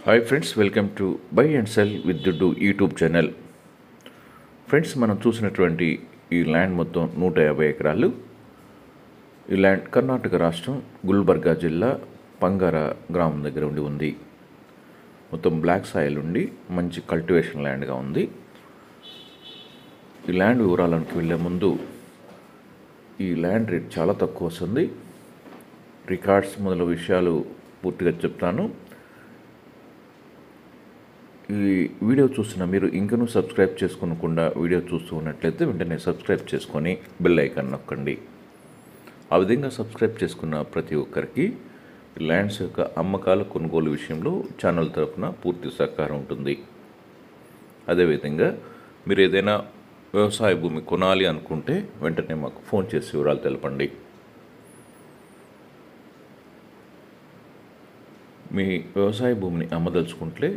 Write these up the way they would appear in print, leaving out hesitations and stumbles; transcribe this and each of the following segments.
Hi friends, welcome to buy and cell with దుడ్డు YouTube channel. Friends, మనం చూసినటువంటి ఈ ల్యాండ్ మొత్తం 150 ఎకరాలు. ఈ ల్యాండ్ కర్ణాటక రాష్ట్రం గుల్బర్గా జిల్లా పంగార గ్రామం దగ్గర ఉంది. మొత్తం బ్లాక్ సాయిల్ ఉండి మంచి కల్టివేషన్ ల్యాండ్గా ఉంది. ఈ ల్యాండ్ వివరాలకు వెళ్ళే ముందు ఈ ల్యాండ్ రేట్ చాలా తక్కువ వస్తుంది. రికార్డ్స్ మొదలైన విషయాలు పూర్తిగా చెప్తాను. ఈ వీడియో చూస్తున్న మీరు ఇంకనూ సబ్స్క్రైబ్ చేసుకోకుండా వీడియో చూస్తూ ఉన్నట్లయితే వెంటనే సబ్స్క్రైబ్ చేసుకొని బెల్ ఐకాన్ నొక్కండి. ఆ విధంగా సబ్స్క్రైబ్ చేసుకున్న ప్రతి ఒక్కరికి ల్యాండ్స్ యొక్క అమ్మకాల కొనుగోలు విషయంలో ఛానల్ తరఫున పూర్తి సహకారం ఉంటుంది. అదేవిధంగా మీరు ఏదైనా వ్యవసాయ భూమి కొనాలి అనుకుంటే వెంటనే మాకు ఫోన్ చేసి వివరాలు తెలపండి. మీ వ్యవసాయ భూమిని అమ్మదలుచుకుంటే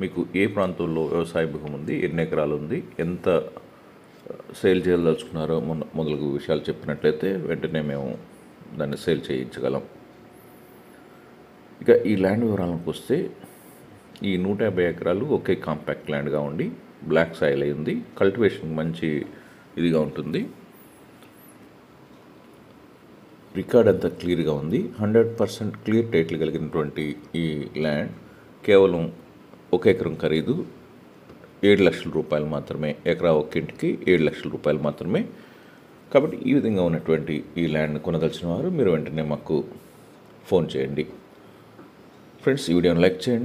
మీకు ఏ ప్రాంతంలో వ్యవసాయ భూమి ఉంది, ఎన్ని ఎకరాలు ఉంది, ఎంత సేల్ చేయదలుచుకున్నారో మొదలగు విషయాలు చెప్పినట్లయితే వెంటనే మేము దాన్ని సేల్ చేయించగలం. ఇక ఈ ల్యాండ్ వివరాలకు వస్తే ఈ 150 ఎకరాలు ఒకే కాంపాక్ట్ ల్యాండ్గా ఉండి బ్లాక్ సాయిల్ అయింది. కల్టివేషన్ మంచి ఇదిగా ఉంటుంది. రికార్డ్ అంతా క్లియర్గా ఉంది. 100% క్లియర్ టైటిల్ కలిగినటువంటి ఈ ల్యాండ్ కేవలం 1 ఎకరం ఖరీదు 7 లక్షల రూపాయలు మాత్రమే. ఎకరా ఒక్కింటికి 7 లక్షల రూపాయలు మాత్రమే. కాబట్టి ఈ విధంగా ఉన్నటువంటి ఈ ల్యాండ్ కొనదలిచిన వారు మీరు వెంటనే మాకు ఫోన్ చేయండి. ఫ్రెండ్స్, ఈ వీడియోని లైక్ చేయండి.